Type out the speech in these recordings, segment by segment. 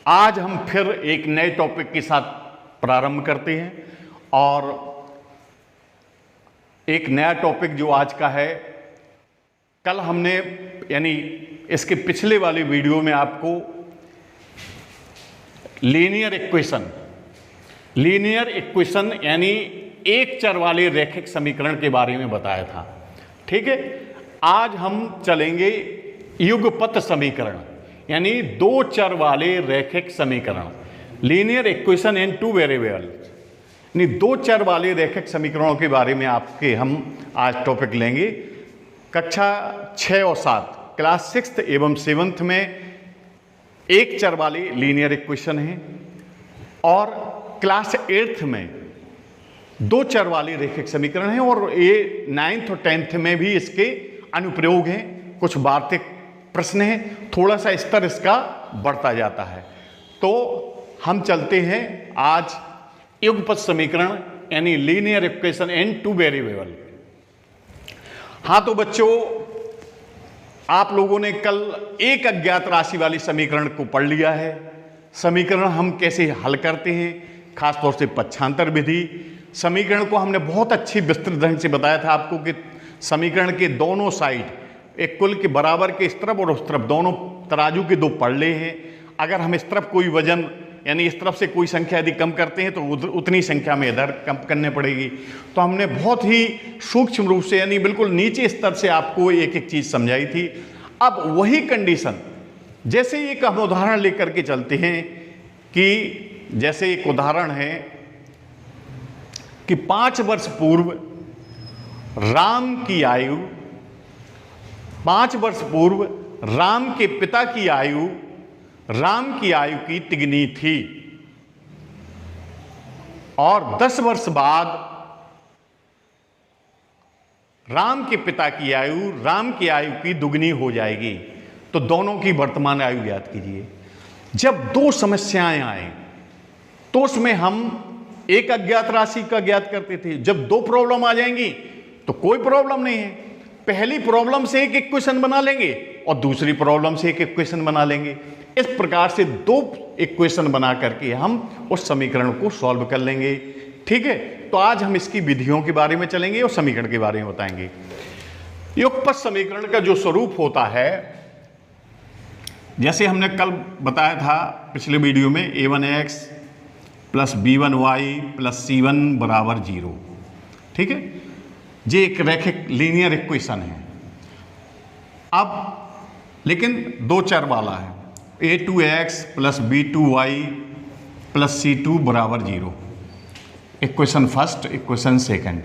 आज हम फिर एक नए टॉपिक के साथ प्रारंभ करते हैं और एक नया टॉपिक जो आज का है, कल हमने यानी इसके पिछले वाले वीडियो में आपको लीनियर इक्वेशन यानी एक चर वाले रैखिक समीकरण के बारे में बताया था। ठीक है, आज हम चलेंगे युगपत समीकरण यानी दो चर वाले रैखिक समीकरण, linear equation in two variable, यानी दो चर वाले रैखिक समीकरणों के बारे में हम आज टॉपिक लेंगे। कक्षा 6 और 7 क्लास 6 एवं 7 में एक चर वाले लीनियर इक्वेशन हैं और क्लास 8 में दो चर वाले रैखिक समीकरण हैं और ये 9th और 10th में भी इसके अनुप्रयोग हैं, कुछ वार्तिक प्रश्न है, थोड़ा सा स्तर इसका बढ़ता जाता है। तो हम चलते हैं आज युगपत समीकरण यानी linear equation in two variable. हाँ तो बच्चों, आप लोगों ने कल एक अज्ञात राशि वाली समीकरण को पढ़ लिया है। समीकरण हम कैसे हल करते हैं, खासतौर से पक्षांतर विधि। समीकरण को हमने बहुत अच्छी विस्तृत ढंग से बताया था आपको कि समीकरण के दोनों साइड एक कुल के बराबर के इस तरफ और उस तरफ दोनों तराजू के दो पड़ले हैं। अगर हम इस तरफ कोई वजन यानी इस तरफ से कोई संख्या यदि कम करते हैं तो उतनी संख्या में इधर कम करने पड़ेगी। तो हमने बहुत ही सूक्ष्म रूप से यानी बिल्कुल नीचे स्तर से आपको एक एक चीज़ समझाई थी। अब वही कंडीशन जैसे एक हम उदाहरण लेकर के चलते हैं कि जैसे एक उदाहरण है कि 5 वर्ष पूर्व राम की आयु 5 वर्ष पूर्व राम के पिता की आयु राम की आयु की तिगनी थी और 10 वर्ष बाद राम के पिता की आयु राम की आयु की दुगनी हो जाएगी। तो दोनों की वर्तमान आयु ज्ञात कीजिए। जब दो समस्याएं आए तो उसमें हम एक अज्ञात राशि का ज्ञात करते थे। जब दो प्रॉब्लम आ जाएंगी तो कोई प्रॉब्लम नहीं है, पहली प्रॉब्लम से एक इक्वेशन बना लेंगे और दूसरी प्रॉब्लम से एक इक्वेशन बना लेंगे। इस प्रकार से दो इक्वेशन बना करके हम उस समीकरण को सॉल्व कर लेंगे। ठीक है, तो आज हम इसकी विधियों के बारे में चलेंगे और समीकरण के बारे में बताएंगे। युगपत समीकरण का जो स्वरूप होता है, जैसे हमने कल बताया था पिछले वीडियो में, a1x plus b1y plus c1 बराबर 0। ठीक है, ये एक रैखिक लीनियर इक्वेशन है। अब लेकिन दो चर वाला है, a2x plus b2y plus c2 बराबर 0। Equation first, equation second.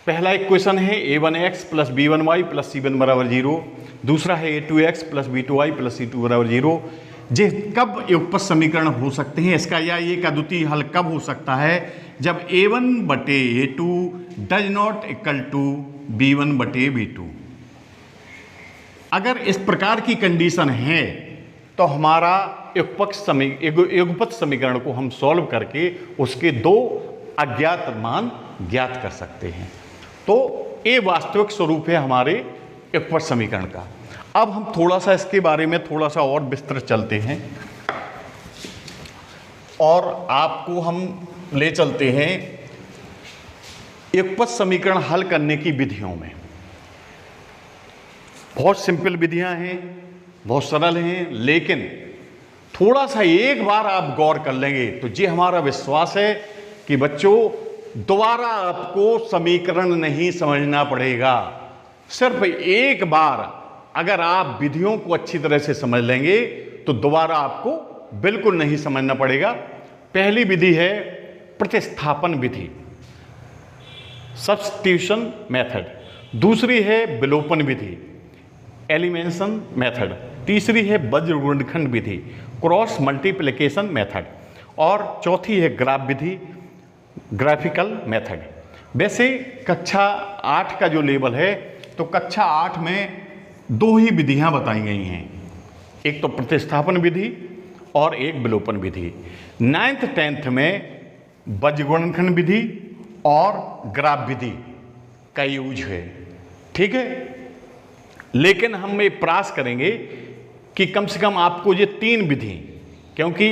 पहला इक्वेशन है a1x plus b1y plus c1 बराबर 0। दूसरा है a2x plus b2y plus c2 बराबर 0। जे कब युगपत समीकरण हो सकते हैं इसका, या ये का द्वितीय हल कब हो सकता है, जब a1 बटे a2 does not equal to b1 बटे b2। अगर इस प्रकार की कंडीशन है तो हमारा युगपत समीकरण को हम सॉल्व करके उसके दो अज्ञात मान ज्ञात कर सकते हैं। तो ये वास्तविक स्वरूप है हमारे युगपत समीकरण का। अब हम थोड़ा सा इसके बारे में थोड़ा सा और विस्तृत चलते हैं और आपको हम ले चलते हैं युगपत समीकरण हल करने की विधियों में। बहुत सिंपल विधियां हैं, बहुत सरल हैं, लेकिन थोड़ा सा एक बार आप गौर कर लेंगे तो ये हमारा विश्वास है कि बच्चों दोबारा आपको समीकरण नहीं समझना पड़ेगा। सिर्फ एक बार अगर आप विधियों को अच्छी तरह से समझ लेंगे तो दोबारा आपको बिल्कुल नहीं समझना पड़ेगा। पहली विधि है प्रतिस्थापन विधि, सब्स्टिट्यूशन मेथड। दूसरी है विलोपन विधि, एलिमिनेशन मेथड। तीसरी है वज्र गुणनखंड विधि, क्रॉस मल्टीप्लिकेशन मेथड। और चौथी है ग्राफ विधि, ग्राफिकल मेथड। वैसे कक्षा 8 का जो लेवल है तो कक्षा 8 में दो ही विधियां बताई गई हैं, एक तो प्रतिस्थापन विधि और एक विलोपन विधि। 9th 10th में वज्र गुणनखंड विधि और ग्राफ विधि का यूज है। ठीक है, लेकिन हम ये प्रयास करेंगे कि कम से कम आपको ये 3 विधि, क्योंकि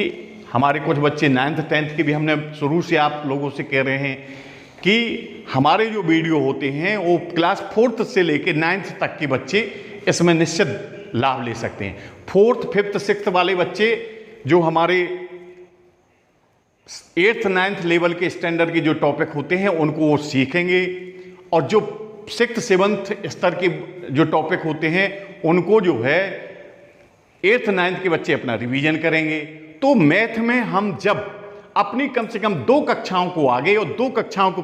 हमारे कुछ बच्चे 9th 10th के भी हमने शुरू से आप लोगों से कह रहे हैं कि हमारे जो वीडियो होते हैं वो क्लास 4th से लेके 9th तक के बच्चे इसमें निश्चित लाभ ले सकते हैं। 4th 5th 6th वाले बच्चे जो हमारे 8th 9th लेवल के स्टैंडर्ड के जो टॉपिक होते हैं उनको वो सीखेंगे, और जो 6th 7th स्तर के जो टॉपिक होते हैं उनको जो है 8th 9th के बच्चे अपना रिवीजन करेंगे। तो मैथ में हम जब अपनी कम से कम 2 कक्षाओं को आगे और 2 कक्षाओं को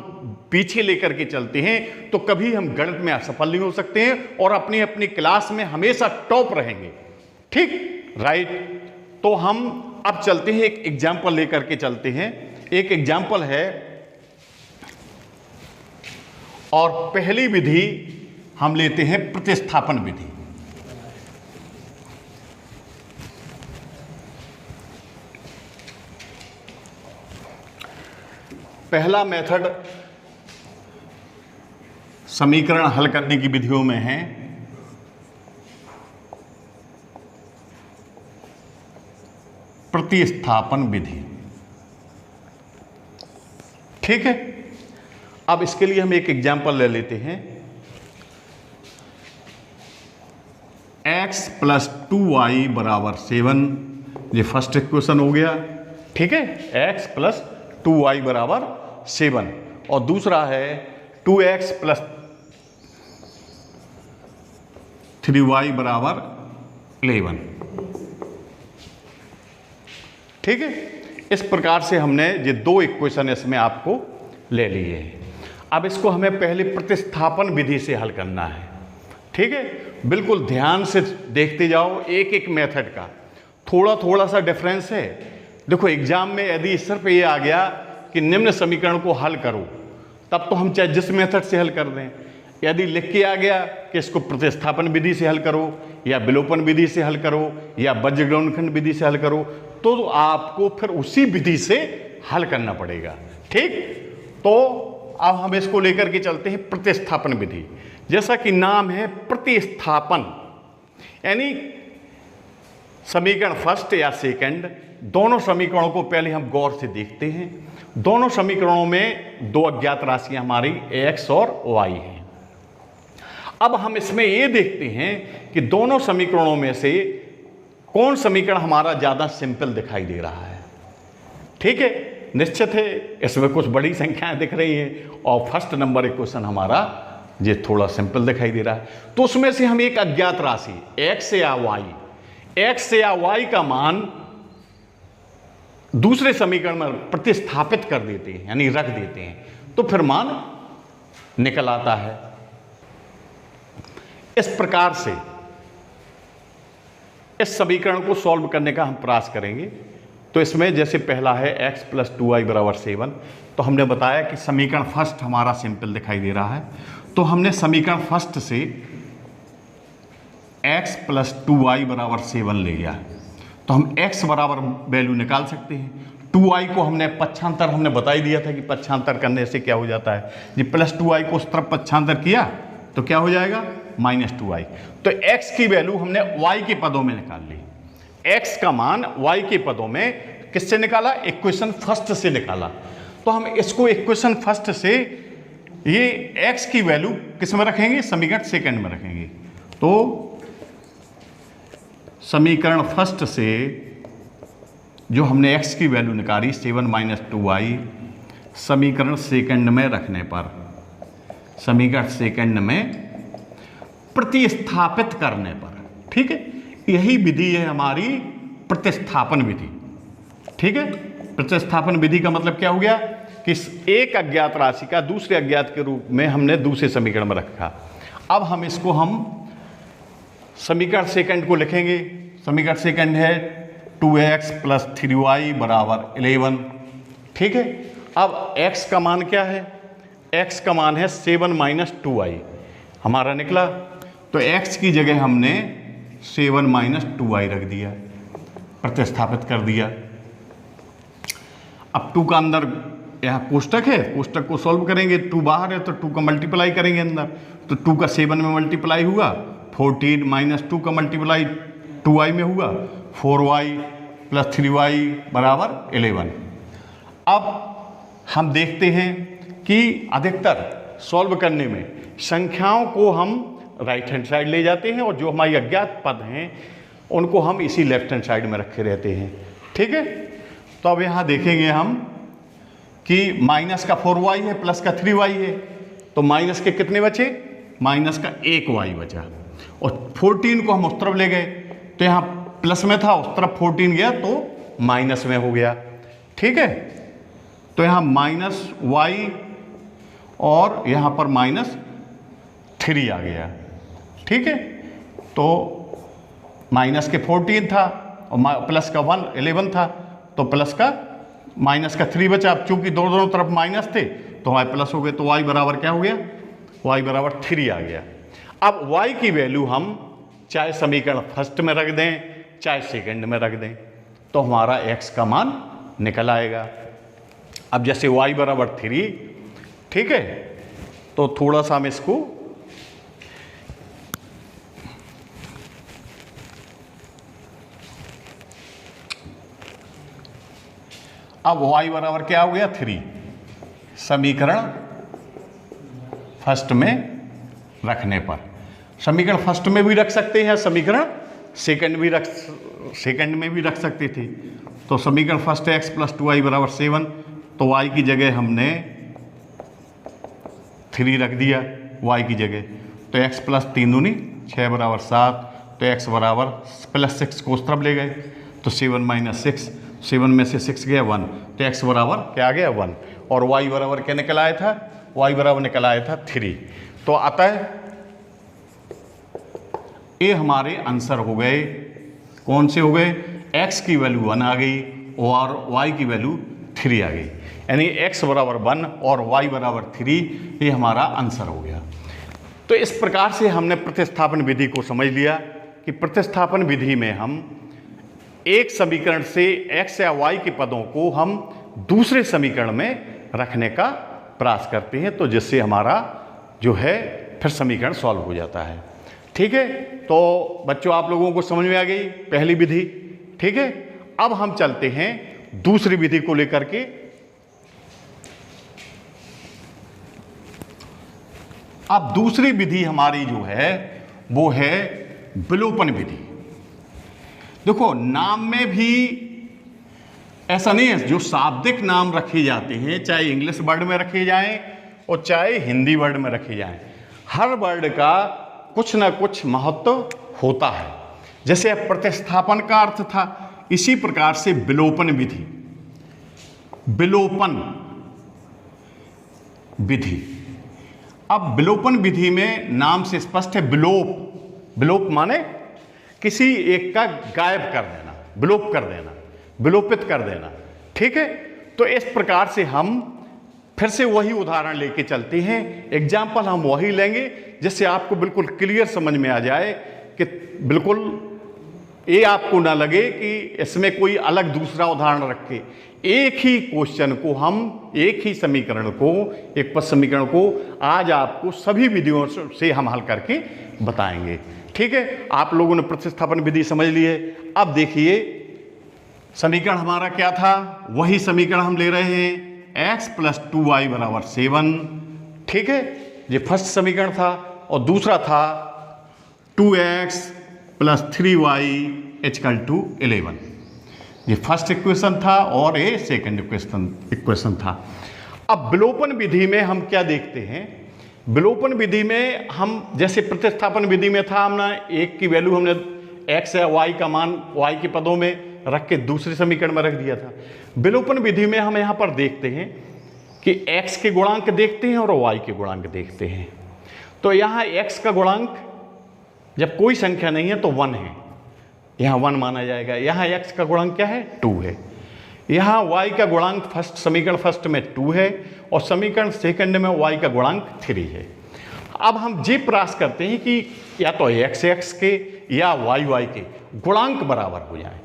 पीछे लेकर के चलते हैं तो कभी हम गणित में असफल नहीं हो सकते हैं और अपनी अपनी क्लास में हमेशा टॉप रहेंगे। ठीक, राइट। तो हम अब चलते हैं, एक एग्जाम्पल लेकर के चलते हैं। एक एग्जाम्पल है और पहली विधि हम लेते हैं प्रतिस्थापन विधि। पहला मेथड समीकरण हल करने की विधियों में है प्रतिस्थापन विधि। ठीक है, अब इसके लिए हम एक एग्जाम्पल ले लेते हैं। x + 2y = 7, ये फर्स्ट इक्वेशन हो गया। ठीक है, x + 2y = 7, और दूसरा है 2x + 3y = 11। ठीक है, इस प्रकार से हमने ये 2 इक्वेशन इसमें आपको ले लिए हैं। अब इसको हमें पहले प्रतिस्थापन विधि से हल करना है। ठीक है, बिल्कुल ध्यान से देखते जाओ, एक एक मेथड का थोड़ा थोड़ा सा डिफरेंस है। देखो एग्जाम में यदि सिर्फ ये आ गया कि निम्न समीकरण को हल करो, तब तो हम चाहे जिस मेथड से हल कर दें। यदि लिख के आ गया कि इसको प्रतिस्थापन विधि से हल करो, या विलोपन विधि से हल करो, या बीजगणित विधि से हल करो, तो आपको फिर उसी विधि से हल करना पड़ेगा। ठीक, तो अब हम इसको लेकर के चलते हैं प्रतिस्थापन विधि। जैसा कि नाम है प्रतिस्थापन, यानी समीकरण फर्स्ट या सेकंड, दोनों समीकरणों को पहले हम गौर से देखते हैं। दोनों समीकरणों में 2 अज्ञात राशियां हमारी x और y हैं। अब हम इसमें ये देखते हैं कि दोनों समीकरणों में से कौन समीकरण हमारा ज़्यादा सिंपल दिखाई दे रहा है। ठीक है, निश्चित है इसमें कुछ बड़ी संख्याएं दिख रही हैं और फर्स्ट नंबर इक्वेशन हमारा ये थोड़ा सिंपल दिखाई दे रहा है। तो उसमें से हम एक अज्ञात राशि x या y का मान दूसरे समीकरण में प्रतिस्थापित कर देते हैं, यानी रख देते हैं, तो फिर मान निकल आता है। इस प्रकार से इस समीकरण को सॉल्व करने का हम प्रयास करेंगे। तो इसमें जैसे पहला है x + 2y = 7, तो हमने बताया कि समीकरण फर्स्ट हमारा सिंपल दिखाई दे रहा है, तो हमने समीकरण फर्स्ट से x + 2y = 7 ले लिया। तो हम x बराबर वैल्यू निकाल सकते हैं। 2y को हमने पक्षांतर हमने बता ही दिया था कि पक्षांतर करने से क्या हो जाता है, जी +2y को उस तरफ पक्षांतर किया तो क्या हो जाएगा -2y। तो x की वैल्यू हमने y के पदों में निकाल ली। x का मान y के पदों में किससे निकाला, इक्वेशन फर्स्ट से निकाला। तो हम इसको इक्वेशन फर्स्ट से ये x की वैल्यू किस में रखेंगे, समीकरण सेकंड में रखेंगे। तो समीकरण फर्स्ट से जो हमने x की वैल्यू निकाली 7 - 2y, समीकरण सेकंड में रखने पर, समीकरण सेकंड में प्रतिस्थापित करने पर, ठीक है, यही विधि है हमारी प्रतिस्थापन विधि। ठीक है, प्रतिस्थापन विधि का मतलब क्या हो गया कि एक अज्ञात राशि का दूसरे अज्ञात के रूप में हमने दूसरे समीकरण में रखा। अब हम इसको समीकरण सेकंड को लिखेंगे। समीकरण सेकंड है 2x + 3y = 11। ठीक है, अब x का मान क्या है, x का मान है 7 - 2y हमारा निकला। तो x की जगह हमने 7 - 2y रख दिया, प्रतिस्थापित कर दिया। अब 2 का अंदर यहाँ कोष्टक है, कोष्टक को सॉल्व करेंगे, 2 बाहर है तो 2 का मल्टीप्लाई करेंगे अंदर, तो 2 का 7 में मल्टीप्लाई हुआ 14 माइनस 2 का मल्टीप्लाई 2y में हुआ, 4y प्लस 3y बराबर 11। अब हम देखते हैं कि अधिकतर सॉल्व करने में संख्याओं को हम राइट हैंड साइड ले जाते हैं और जो हमारी अज्ञात पद हैं उनको हम इसी लेफ्ट हैंड साइड में रखे रहते हैं। ठीक है, तो अब यहाँ देखेंगे हम कि माइनस का 4y है, प्लस का 3y है, तो माइनस के कितने बचे? माइनस का 1y बचा। और 14 को हम उस तरफ ले गए तो यहाँ प्लस में था, उस तरफ 14 गया तो माइनस में हो गया। ठीक है, तो यहाँ माइनस y और यहाँ पर माइनस 3 आ गया। ठीक है, तो माइनस के 14 था और प्लस का 11 था, तो प्लस का माइनस का 3 बचा। अब चूंकि दोनों तरफ माइनस थे तो y प्लस हो गए, तो y बराबर क्या हो गया? y बराबर 3 आ गया। अब y की वैल्यू हम चाहे समीकरण फर्स्ट में रख दें चाहे सेकंड में रख दें तो हमारा x का मान निकल आएगा। अब जैसे y बराबर 3, ठीक है, तो थोड़ा सा हम इसको अब y बराबर क्या हो गया? 3। समीकरण फर्स्ट में रखने पर, समीकरण फर्स्ट में भी रख सकते हैं, समीकरण सेकंड में भी रख सकते थे। तो समीकरण फर्स्ट है x प्लस 2y बराबर 7, तो y की जगह हमने 3 रख दिया y की जगह, तो x प्लस 3 दूनी 6 बराबर 7, तो x बराबर प्लस 6 को उस तरफ ले गए तो 7 माइनस 6, 7 में से 6 गया 1, तो x बराबर क्या आ गया? 1। और y बराबर क्या निकल आया था? y बराबर निकल आया था 3। तो अतः ये हमारे आंसर हो गए। कौन से हो गए? x की वैल्यू 1 आ गई और y की वैल्यू 3 आ गई, यानी x बराबर 1 और y बराबर 3, ये हमारा आंसर हो गया। तो इस प्रकार से हमने प्रतिस्थापन विधि को समझ लिया कि प्रतिस्थापन विधि में हम एक समीकरण से x या y के पदों को हम दूसरे समीकरण में रखने का प्रयास करते हैं, तो जिससे हमारा जो है फिर समीकरण सॉल्व हो जाता है। ठीक है, तो बच्चों आप लोगों को समझ में आ गई पहली विधि। ठीक है, अब हम चलते हैं दूसरी विधि को लेकर के। अब दूसरी विधि हमारी जो है वो है विलोपन विधि। देखो नाम में भी ऐसा नहीं है, जो शाब्दिक नाम रखे जाते हैं चाहे इंग्लिश वर्ड में रखे जाएं और चाहे हिंदी वर्ड में रखे जाएं, हर वर्ड का कुछ ना कुछ महत्व होता है। जैसे प्रतिस्थापन का अर्थ था, इसी प्रकार से विलोपन विधि, विलोपन विधि। अब विलोपन विधि में नाम से स्पष्ट है, विलोप, विलोप माने किसी एक का गायब कर देना, विलोप कर देना, विलोपित कर देना। ठीक है, तो इस प्रकार से हम फिर से वही उदाहरण लेके चलते हैं, एग्जाम्पल हम वही लेंगे जिससे आपको बिल्कुल क्लियर समझ में आ जाए कि बिल्कुल ये आपको ना लगे कि इसमें कोई अलग दूसरा उदाहरण रख के एक ही क्वेश्चन को हम, एक ही समीकरण को, एक पद समीकरण को आज आपको सभी विधियों से हम हल करके बताएंगे। ठीक है, आप लोगों ने प्रतिस्थापन विधि समझ ली है। अब देखिए समीकरण हमारा क्या था, वही समीकरण हम ले रहे हैं, x प्लस 2y बराबर 7। ठीक है, ये फर्स्ट समीकरण था और दूसरा था 2x plus 3y equal to 11। ये फर्स्ट इक्वेशन था और ये सेकंड इक्वेशन था। अब विलोपन विधि में हम क्या देखते हैं, विलोपन विधि में हम जैसे प्रतिस्थापन विधि में था, हमने एक की वैल्यू हमने x या y का मान y के पदों में रख के दूसरे समीकरण में रख दिया था। विलोपन विधि में हम यहाँ पर देखते हैं कि x के गुणांक देखते हैं और y के गुणांक देखते हैं। तो यहाँ x का गुणांक जब कोई संख्या नहीं है तो 1 है, यहाँ 1 माना जाएगा। यहाँ x का गुणांक क्या है? 2 है। यहाँ y का गुणांक फर्स्ट समीकरण फर्स्ट में 2 है और समीकरण सेकंड में y का गुणांक 3 है। अब हम ये प्रयास करते हैं कि या तो x के या y के गुणांक बराबर हो जाए,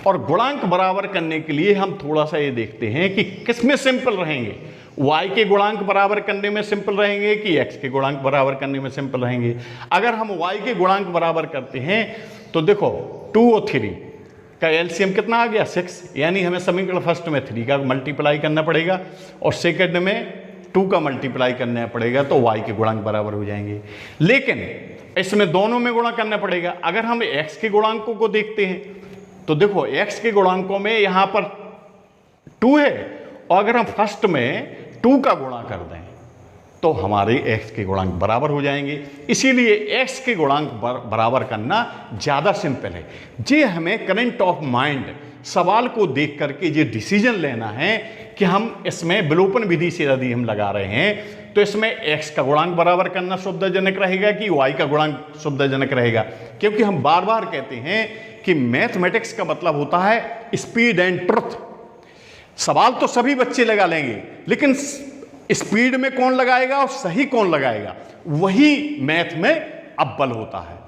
और गुणांक बराबर करने के लिए हम थोड़ा सा ये देखते हैं कि किस में सिंपल रहेंगे, y के गुणांक बराबर करने में सिंपल रहेंगे कि x के गुणांक बराबर करने में सिंपल रहेंगे। अगर हम y के गुणांक बराबर करते हैं तो देखो 2 और 3 का एलसीएम कितना आ गया 6, यानी हमें समीकरण फर्स्ट में 3 का मल्टीप्लाई करना पड़ेगा और सेकंड में 2 का मल्टीप्लाई करना पड़ेगा, तो y के गुणांक बराबर हो जाएंगे। लेकिन इसमें दोनों में गुणा करना पड़ेगा। अगर हम x के गुणांकों को देखते हैं तो देखो x के गुणांकों में यहां पर 2 है, और अगर हम फर्स्ट में 2 का गुणा कर दें तो हमारे x के गुणांक बराबर हो जाएंगे। इसीलिए x के गुणांक बराबर करना ज़्यादा सिंपल है। ये हमें करंट ऑफ माइंड सवाल को देख करके ये डिसीजन लेना है कि हम इसमें विलोपन विधि से यदि हम लगा रहे हैं तो इसमें x का गुणांक बराबर करना सुविधाजनक रहेगा कि y का गुणांक सुविधाजनक रहेगा। क्योंकि हम बार बार कहते हैं कि मैथमेटिक्स का मतलब होता है स्पीड एंड ट्रुथ। सवाल तो सभी बच्चे लगा लेंगे, लेकिन स्पीड में कौन लगाएगा और सही कौन लगाएगा, वही मैथ में अव्वल होता है।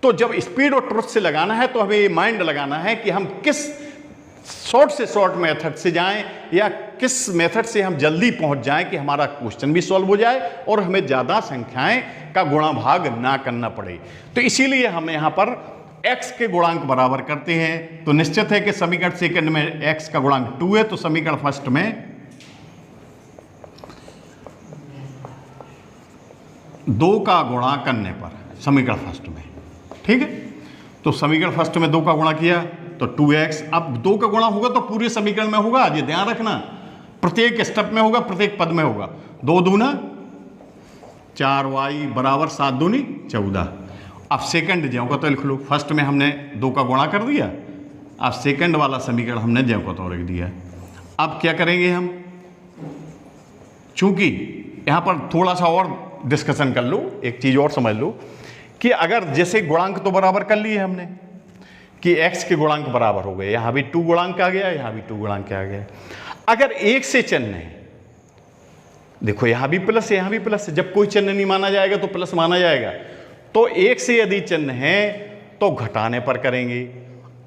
तो जब स्पीड और ट्रुथ से लगाना है तो हमें ये माइंड लगाना है कि हम किस शॉर्ट से शॉर्ट मेथड से जाएं या किस मेथड से हम जल्दी पहुंच जाएं कि हमारा क्वेश्चन भी सॉल्व हो जाए और हमें ज़्यादा संख्याएं का गुणा भाग ना करना पड़े। तो इसीलिए हम यहाँ पर x के गुणांक बराबर करते हैं। तो निश्चित है कि समीकरण सेकंड में x का गुणांक 2 है, तो समीकरण फर्स्ट में 2 का गुणा करने पर समीकरण फर्स्ट में, ठीक है। तो समीकरण फर्स्ट में 2 का गुणा किया तो 2x। अब 2 का गुणा होगा तो पूरे समीकरण में होगा, ये ध्यान रखना, प्रत्येक स्टेप में होगा, प्रत्येक पद में होगा। 2 दूना 4y बराबर 7 दूनी 14। अब सेकंड ज्यों का तो लिख लो, फर्स्ट में हमने 2 का गुणा कर दिया, अब सेकंड वाला समीकरण हमने ज्यों का तो रख दिया। अब क्या करेंगे हम, चूंकि यहां पर थोड़ा सा और डिस्कशन कर लो, एक चीज और समझ लो कि अगर जैसे गुणांक तो बराबर कर लिए हमने कि x के गुणांक बराबर हो गए, यहां भी 2 गुणांक आ गया, यहां भी 2 गुणांक आ गया। अगर एक से चिन्ह है, देखो यहां भी प्लस है, यहां भी प्लस है, जब कोई चिन्ह नहीं माना जाएगा तो प्लस माना जाएगा। तो एक से यदि चिन्ह है तो घटाने पर करेंगे,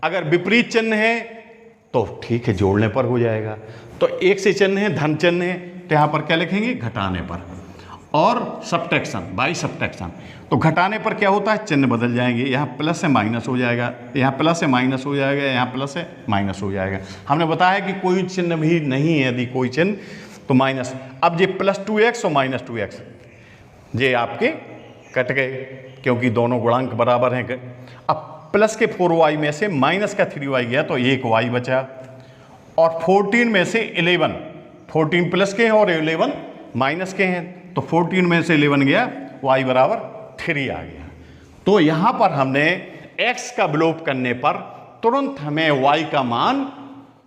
अगर विपरीत चिन्ह है तो ठीक है जोड़ने पर हो जाएगा। तो एक से चिन्ह है, धन चिन्ह है, तो यहां पर क्या लिखेंगे, घटाने पर। और सब्ट्रैक्शन, बाई सब्ट्रैक्शन, तो घटाने पर क्या होता है, चिन्ह बदल जाएंगे, यहाँ प्लस से माइनस हो जाएगा, यहाँ प्लस से माइनस हो जाएगा, यहाँ प्लस से माइनस हो जाएगा। हमने बताया कि कोई चिन्ह भी नहीं है, यदि कोई चिन्ह तो माइनस। अब ये प्लस 2x और माइनस 2x ये आपके कट गए क्योंकि दोनों गुणांक बराबर हैं। अब प्लस के 4y में से माइनस का 3y गया तो 1y बचा, और 14 में से 11, 14 प्लस के हैं और 11 माइनस के हैं, तो 14 में से 11 गया, y बराबर 3 आ गया। तो यहां पर हमने x का विलोप करने पर तुरंत हमें y का मान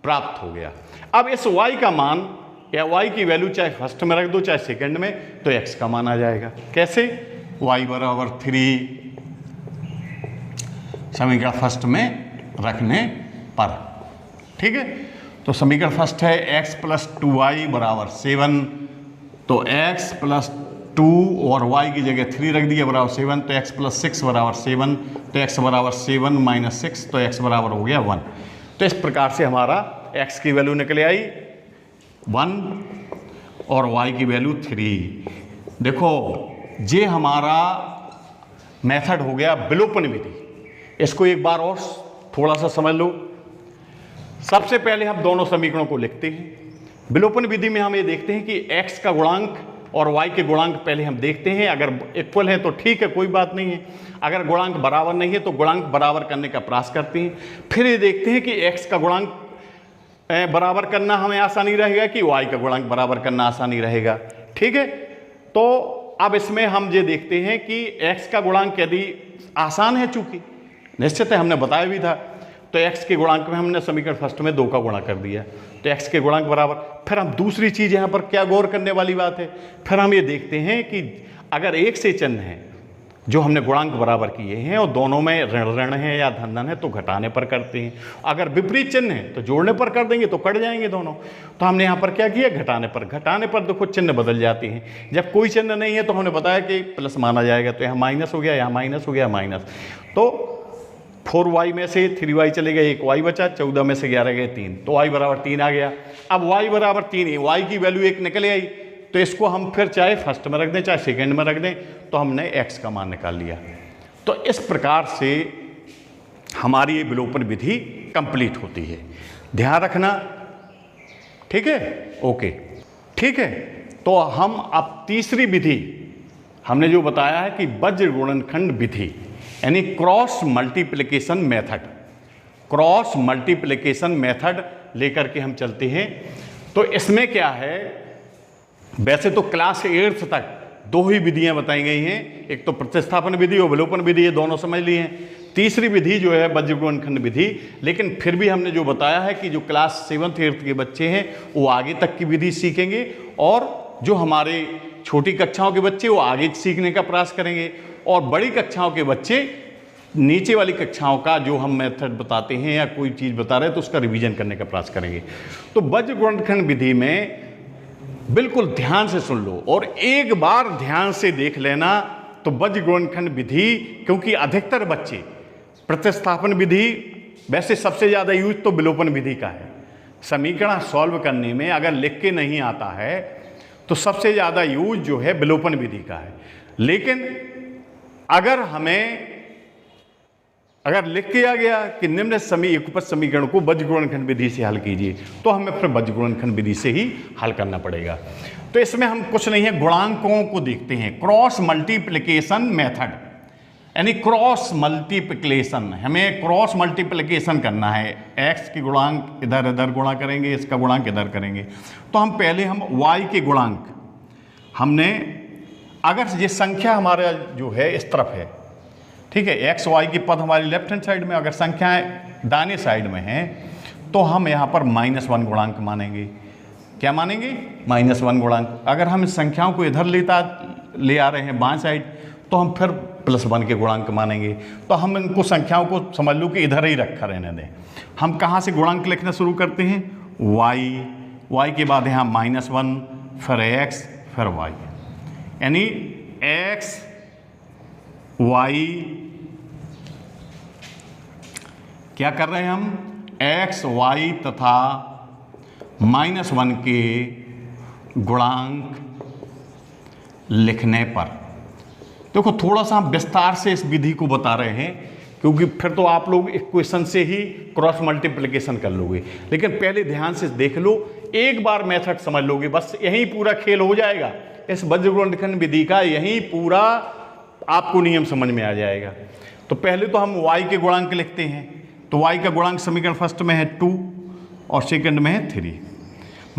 प्राप्त हो गया। अब इस y का मान या y की वैल्यू चाहे फर्स्ट में रख दो चाहे सेकंड में, तो x का मान आ जाएगा। कैसे, y बराबर 3 समीकरण फर्स्ट में रखने पर, ठीक है। तो समीकरण फर्स्ट है x प्लस 2y बराबर 7, तो x प्लस 2 और y की जगह 3 रख दिया बराबर 7, तो x प्लस 6 बराबर 7, तो x बराबर 7 माइनस 6, तो x बराबर हो गया 1। तो इस प्रकार से हमारा x की वैल्यू निकल आई 1 और y की वैल्यू 3। देखो ये हमारा मेथड हो गया विलोपन विधि। इसको एक बार और थोड़ा सा समझ लो। सबसे पहले हम दोनों समीकरणों को लिखते हैं। विलोपन विधि में हम ये देखते हैं कि x का गुणांक और y के गुणांक पहले हम देखते हैं, अगर इक्वल है तो ठीक है, कोई बात नहीं है, अगर गुणांक बराबर नहीं है तो गुणांक बराबर करने का प्रयास करते हैं। फिर ये देखते हैं कि x का गुणांक बराबर करना हमें आसानी रहेगा कि y का गुणांक बराबर करना आसानी रहेगा, ठीक है। तो अब इसमें हम ये देखते हैं कि x का गुणांक यदि आसान है, चूंकि निश्चित है हमने बताया भी था, तो x के गुणांक में हमने समीकरण फर्स्ट में 2 का गुणा कर दिया, तो x के गुणांक बराबर। फिर हम दूसरी चीज़ यहाँ पर क्या गौर करने वाली बात है, फिर हम ये देखते हैं कि अगर एक से चिन्ह है जो हमने गुणांक बराबर किए हैं और दोनों में ऋण ऋण है या धन धन है तो घटाने पर करते हैं, अगर विपरीत चिन्ह है तो जोड़ने पर कर देंगे तो कट जाएंगे दोनों। तो हमने यहाँ पर क्या किया, घटाने पर। घटाने पर देखो चिन्ह बदल जाते हैं, जब कोई चिन्ह नहीं है तो हमने बताया कि प्लस माना जाएगा, तो यहाँ माइनस हो गया, यहाँ माइनस हो गया, माइनस। तो 4y में से 3y चले गए, 1y बचा, 14 में से 11 गए 3, तो y बराबर 3 आ गया। अब y बराबर 3 है, y की वैल्यू 1 निकल आई, तो इसको हम फिर चाहे फर्स्ट में रख दें चाहे सेकेंड में रख दें, तो हमने x का मान निकाल लिया। तो इस प्रकार से हमारी ये विलोपन विधि कंप्लीट होती है, ध्यान रखना, ठीक है, ओके, ठीक है। तो हम अब तीसरी विधि हमने जो बताया है कि वज्र गुणनखंड विधि, यानी cross multiplication method, cross multiplication method लेकर के हम चलते हैं। तो इसमें क्या है, वैसे तो क्लास 8th तक 2 ही विधियां बताई गई हैं, एक तो प्रतिस्थापन विधि और विलोपन विधि, ये दोनों समझ लिए हैं। तीसरी विधि जो है वज्र गुणनखंड विधि, लेकिन फिर भी हमने जो बताया है कि जो क्लास 7th 8th के बच्चे हैं वो आगे तक की विधि सीखेंगे, और जो हमारे छोटी कक्षाओं के बच्चे वो आगे सीखने का प्रयास करेंगे, और बड़ी कक्षाओं के बच्चे नीचे वाली कक्षाओं का जो हम मेथड बताते हैं या कोई चीज़ बता रहे हैं तो उसका रिवीजन करने का प्रयास करेंगे। तो वज्र गुणनखंड विधि में बिल्कुल ध्यान से सुन लो और एक बार ध्यान से देख लेना। तो वज्र गुणनखंड विधि, क्योंकि अधिकतर बच्चे प्रतिस्थापन विधि, वैसे सबसे ज़्यादा यूज तो विलोपन विधि का है, समीकरण सॉल्व करने में अगर लिख के नहीं आता है तो सबसे ज़्यादा यूज जो है विलोपन विधि का है। लेकिन अगर लिख के आ गया कि निम्न युगपत समीकरण को वज्र गुणनखंड विधि से हल कीजिए, तो हमें फिर वज्र गुणनखंड विधि से ही हल करना पड़ेगा। तो इसमें हम कुछ नहीं है, गुणांकों को देखते हैं, क्रॉस मल्टीप्लिकेशन मेथड, यानी क्रॉस मल्टीप्लिकेशन, हमें क्रॉस मल्टीप्लिकेशन करना है। x के गुणांक इधर इधर गुणा करेंगे, इसका गुणांक इधर करेंगे। तो हम पहले y के गुणांक, हमने अगर ये संख्या हमारा जो है इस तरफ है, ठीक है, x y की पद हमारी लेफ्ट हैंड साइड में, अगर संख्याएं दाहिने साइड में हैं तो हम यहाँ पर -1 गुणांक मानेंगे। क्या मानेंगे? -1 गुणांक। अगर हम इस संख्याओं को इधर ले आ रहे हैं बाएं साइड, तो हम फिर +1 के गुणांक मानेंगे। तो हम इनको संख्याओं को समझ लो कि इधर ही रखा रहने दें। हम कहाँ से गुणांक लिखना शुरू करते हैं? y के बाद यहाँ -1, फिर x, फिर y, यानी x y, क्या कर रहे हैं हम? x y तथा -1 के गुणांक लिखने पर, देखो थोड़ा सा हम विस्तार से इस विधि को बता रहे हैं, क्योंकि फिर तो आप लोग इक्वेशन से ही क्रॉस मल्टीप्लिकेशन कर लोगे, लेकिन पहले ध्यान से देख लो, एक बार मेथड समझ लोगे, बस यही पूरा खेल हो जाएगा। इस वज्र गुणनखंड विधि का यही पूरा आपको नियम समझ में आ जाएगा। तो पहले तो हम y के गुणांक लिखते हैं। तो y का गुणांक समीकरण फर्स्ट में है 2 और सेकंड में है 3।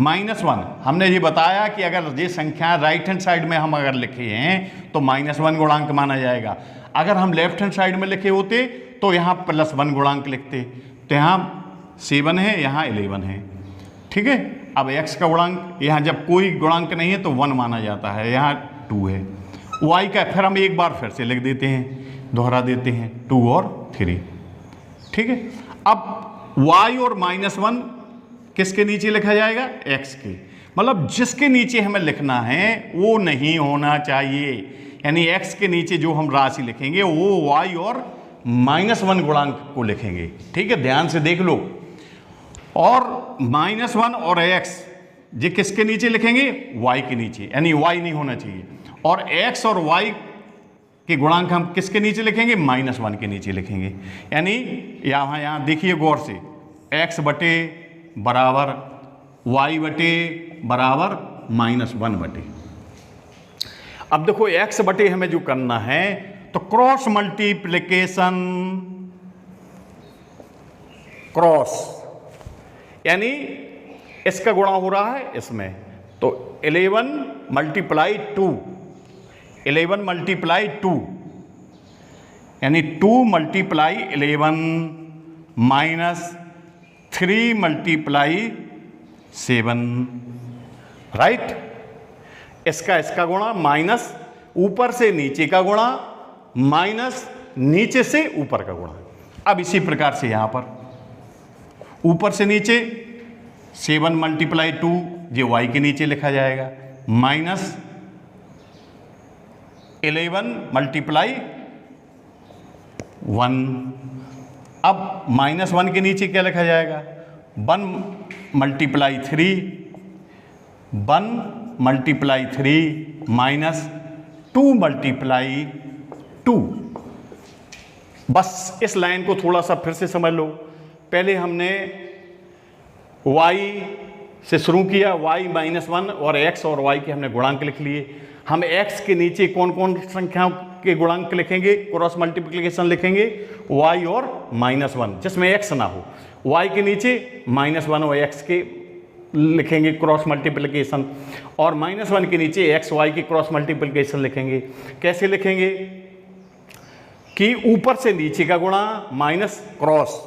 -1 हमने ये बताया कि अगर ये संख्या राइट हैंड साइड में हम अगर लिखे हैं तो -1 गुणांक माना जाएगा। अगर हम लेफ्ट हैंड साइड में लिखे होते तो यहाँ +1 गुणांक लिखते। तो यहाँ 7 है, यहाँ 11 है, ठीक है। अब x का गुणांक, यहाँ जब कोई गुणांक नहीं है तो 1 माना जाता है, यहाँ 2 है। y का फिर हम एक बार फिर से लिख देते हैं, दोहरा देते हैं, 2 और 3, ठीक है। अब y और -1 किसके नीचे लिखा जाएगा? x के, मतलब जिसके नीचे हमें लिखना है वो नहीं होना चाहिए, यानी x के नीचे जो हम राशि लिखेंगे वो y और -1 गुणांक को लिखेंगे, ठीक है। ध्यान से देख लो, और -1 और x ये किसके नीचे लिखेंगे? y के नीचे, यानी y नहीं होना चाहिए। और x और y के गुणांक हम किसके नीचे लिखेंगे? -1 के नीचे लिखेंगे, यानी यहाँ देखिए गौर से, x बटे बराबर y बटे बराबर -1 बटे। अब देखो x बटे हमें जो करना है, तो क्रॉस मल्टीप्लिकेशन, क्रॉस यानी इसका गुणा हो रहा है इसमें, तो 11 मल्टीप्लाई 2, 11 मल्टीप्लाई 2, यानी 2 मल्टीप्लाई 11 -3 मल्टीप्लाई 7, राइट। इसका गुणा माइनस ऊपर से नीचे का गुणा माइनस नीचे से ऊपर का गुणा। अब इसी प्रकार से यहां पर ऊपर से नीचे 7 मल्टीप्लाई 2 ये y के नीचे लिखा जाएगा, -11 मल्टीप्लाई 1, अब -1 के नीचे क्या लिखा जाएगा? 1 × 3, 1 × 3 माइनस 2 × 2। बस इस लाइन को थोड़ा सा फिर से समझ लो। पहले हमने y से शुरू किया, y -1 और x और y के हमने गुणांक लिख लिए। हम x के नीचे कौन कौन संख्याओं के गुणांक लिखेंगे? क्रॉस मल्टीप्लिकेशन लिखेंगे y और -1 जिसमें x ना हो। y के नीचे -1 और x के लिखेंगे क्रॉस मल्टीप्लिकेशन, और -1 के नीचे x y की क्रॉस मल्टीप्लिकेशन लिखेंगे। कैसे लिखेंगे? कि ऊपर से नीचे का गुणा माइनस क्रॉस,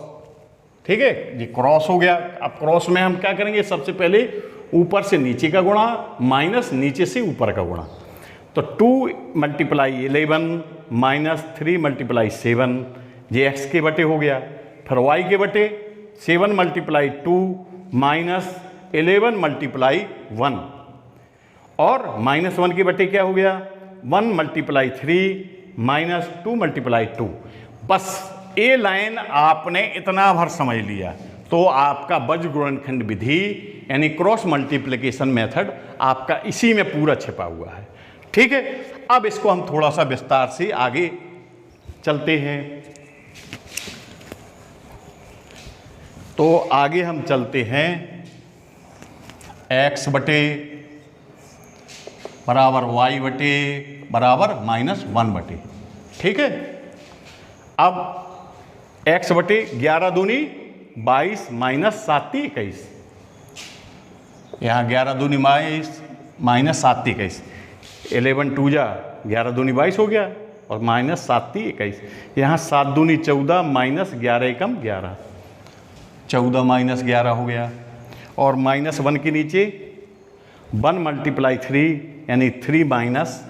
ठीक है, ये क्रॉस हो गया। अब क्रॉस में हम क्या करेंगे? सबसे पहले ऊपर से नीचे का गुणा माइनस नीचे से ऊपर का गुणा। तो 2 × 11 माइनस 3 × 7, ये x के बटे हो गया। फिर y के बटे 7 × 2 माइनस 11 × 1, और -1 के बटे क्या हो गया? 1 × 3 माइनस 2 × 2। बस ये लाइन आपने इतना भर समझ लिया तो आपका बीज गुणनखंड विधि यानी क्रॉस मल्टीप्लिकेशन मेथड आपका इसी में पूरा छिपा हुआ है। ठीक है, अब इसको हम थोड़ा सा विस्तार से आगे चलते हैं। तो आगे हम चलते हैं x बटे बराबर y बटे बराबर -1 बटे। ठीक है, अब x बटे 11 दूनी 22 माइनस 7 21, यहाँ 11 दूनी 22 माइनस 7 21, 11 2 जा 11 दूनी 22 हो गया, और माइनस 7 21, यहाँ 7 दूनी 14 माइनस 11 एकम 11, 14 माइनस 11 हो गया। और -1 के नीचे 1 × 3 यानी 3 माइनस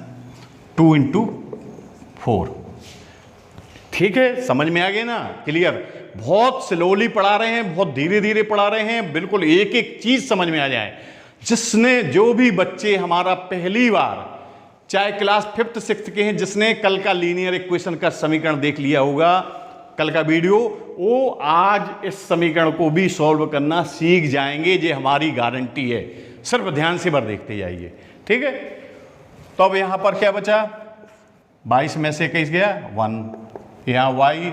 2 × 4। ठीक है, समझ में आ गया ना? क्लियर? बहुत स्लोली पढ़ा रहे हैं, बहुत धीरे धीरे पढ़ा रहे हैं, बिल्कुल एक एक चीज समझ में आ जाए। जिसने, जो भी बच्चे हमारा पहली बार चाहे क्लास 5th 6th के हैं, जिसने कल का लीनियर इक्वेशन का समीकरण देख लिया होगा, कल का वीडियो, वो आज इस समीकरण को भी सॉल्व करना सीख जाएंगे, ये हमारी गारंटी है। सिर्फ ध्यान से बार देखते जाइए। ठीक है, तो अब यहां पर क्या बचा? 22 में से 21 गया 1, यहाँ y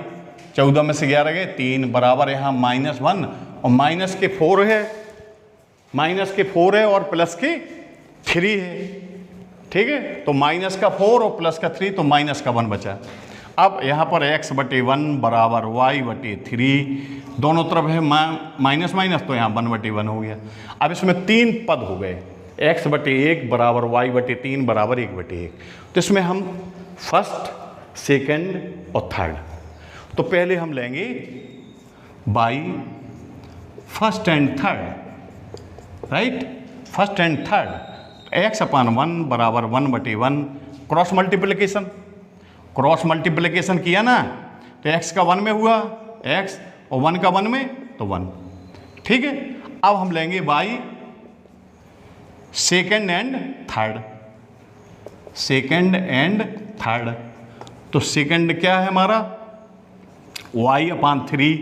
14 में से 11 गए 3, बराबर यहाँ -1 और माइनस के 4 है, माइनस के 4 है और प्लस के 3 है। ठीक है, तो माइनस का 4 और प्लस का 3, तो माइनस का 1 बचा। अब यहाँ पर x बटे 1 बराबर y बटे 3, दोनों तरफ है माइनस माइनस, तो यहाँ 1 बटे 1 हो गया। अब इसमें 3 पद हो गए, x बटे 1 बराबर y बटे 3 बराबर 1 बटे 1। तो इसमें हम फर्स्ट, सेकंड और थर्ड, तो पहले हम लेंगे by first and third, right? First and third, x/1 बराबर 1 बटे 1, क्रॉस मल्टीप्लिकेशन, क्रॉस मल्टीप्लिकेशन किया ना, तो x का 1 में हुआ x और 1 का 1 में, तो 1। ठीक है, अब हम लेंगे by second and third, second and third, तो सेकंड क्या है हमारा? y/3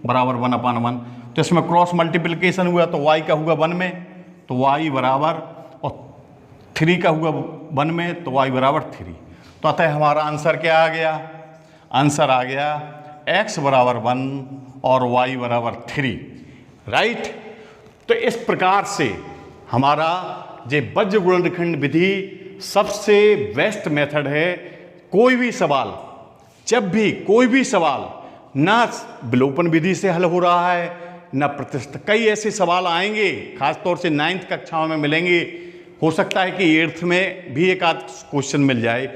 बराबर 1/1, तो इसमें क्रॉस मल्टीप्लिकेशन हुआ तो y का हुआ 1 में, तो y बराबर, और 3 का हुआ 1 में, तो y बराबर 3। तो अतः हमारा आंसर क्या आ गया? आंसर आ गया x बराबर 1 और y बराबर 3, राइट? तो इस प्रकार से हमारा ये बीज गुणनखंड विधि सबसे बेस्ट मेथड है। कोई भी सवाल, जब भी कोई भी सवाल ना विलोपन विधि से हल हो रहा है, ना प्रतिष्ठा, कई ऐसे सवाल आएंगे, खासतौर से 9th कक्षाओं में मिलेंगे, हो सकता है कि 8th में भी एक आध क्वेश्चन मिल जाए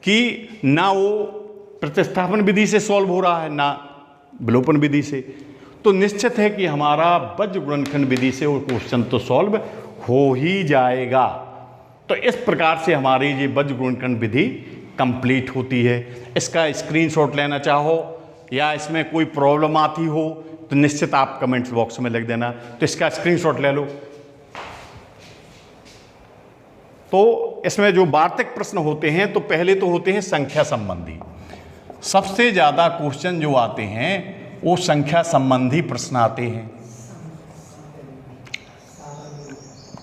कि ना वो प्रतिस्थापन विधि से सॉल्व हो रहा है ना विलोपन विधि से, तो निश्चित है कि हमारा बीज गुणनखंड विधि से वो क्वेश्चन तो सॉल्व हो ही जाएगा। तो इस प्रकार से हमारी ये बीज गुणनखंड विधि कंप्लीट होती है। इसका स्क्रीनशॉट लेना चाहो या इसमें कोई प्रॉब्लम आती हो तो निश्चित आप कमेंट्स बॉक्स में लिख देना, तो इसका स्क्रीनशॉट ले लो। तो इसमें जो वार्तिक प्रश्न होते हैं, तो पहले तो होते हैं संख्या संबंधी। सबसे ज़्यादा क्वेश्चन जो आते हैं वो संख्या संबंधी प्रश्न आते हैं।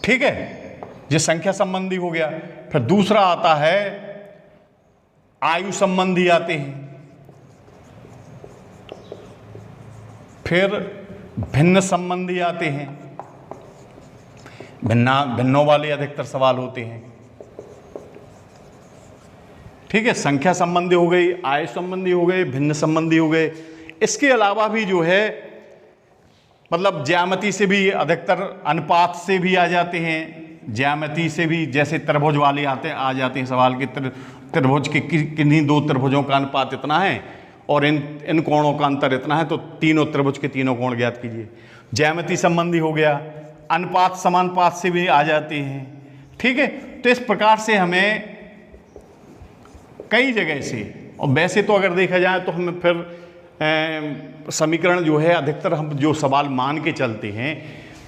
ठीक है, ये संख्या संबंधी हो गया। फिर दूसरा आता है आयु संबंधी आते हैं, फिर भिन्न संबंधी आते हैं, भिन्नों वाले अधिकतर सवाल होते हैं। ठीक है, संख्या संबंधी हो गई, आयु संबंधी हो गए, भिन्न संबंधी हो गए। इसके अलावा भी जो है मतलब ज्यामिति से भी अधिकतर, अनुपात से भी आ जाते हैं, ज्यामिति से भी, जैसे त्रिभुज वाले आ जाते हैं सवाल के, त्रिभुज के किन्हीं दो त्रिभुजों का अनुपात इतना है और इन कोणों का अंतर इतना है, तो तीनों त्रिभुज के तीनों कोण ज्ञात कीजिए। ज्यामिति संबंधी हो गया, अनुपात समानुपात से भी आ जाते हैं। ठीक है, तो इस प्रकार से हमें कई जगह से, और वैसे तो अगर देखा जाए तो हमें फिर समीकरण जो है अधिकतर हम जो सवाल मान के चलते हैं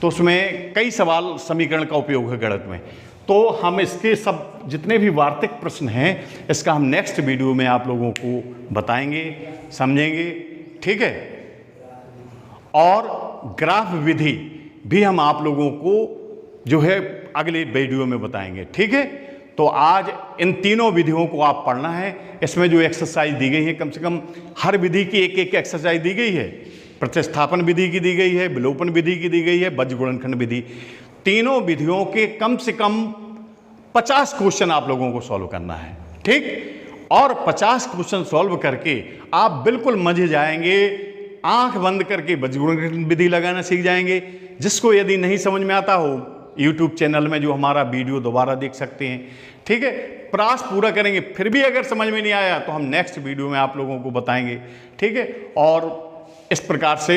तो उसमें कई सवाल समीकरण का उपयोग है गणित में। तो हम इसके सब जितने भी वार्तिक प्रश्न हैं इसका हम नेक्स्ट वीडियो में आप लोगों को बताएंगे, समझेंगे। ठीक है, और ग्राफ विधि भी हम आप लोगों को जो है अगले वीडियो में बताएंगे। ठीक है, तो आज इन तीनों विधियों को आप पढ़ना है। इसमें जो एक्सरसाइज दी गई है, कम से कम हर विधि की एक एक एक्सरसाइज दी गई है। प्रतिस्थापन विधि की दी गई है, विलोपन विधि की दी गई है, बीजगुणनखंड विधि। तीनों विधियों के कम से कम 50 क्वेश्चन आप लोगों को सॉल्व करना है। ठीक, और 50 क्वेश्चन सॉल्व करके आप बिल्कुल मजे जाएंगे, आंख बंद करके बीजगुणनखंड विधि लगाना सीख जाएंगे। जिसको यदि नहीं समझ में आता हो, यूट्यूब चैनल में जो हमारा वीडियो दोबारा देख सकते हैं। ठीक है, प्रयास पूरा करेंगे, फिर भी अगर समझ में नहीं आया तो हम नेक्स्ट वीडियो में आप लोगों को बताएंगे। ठीक है, और इस प्रकार से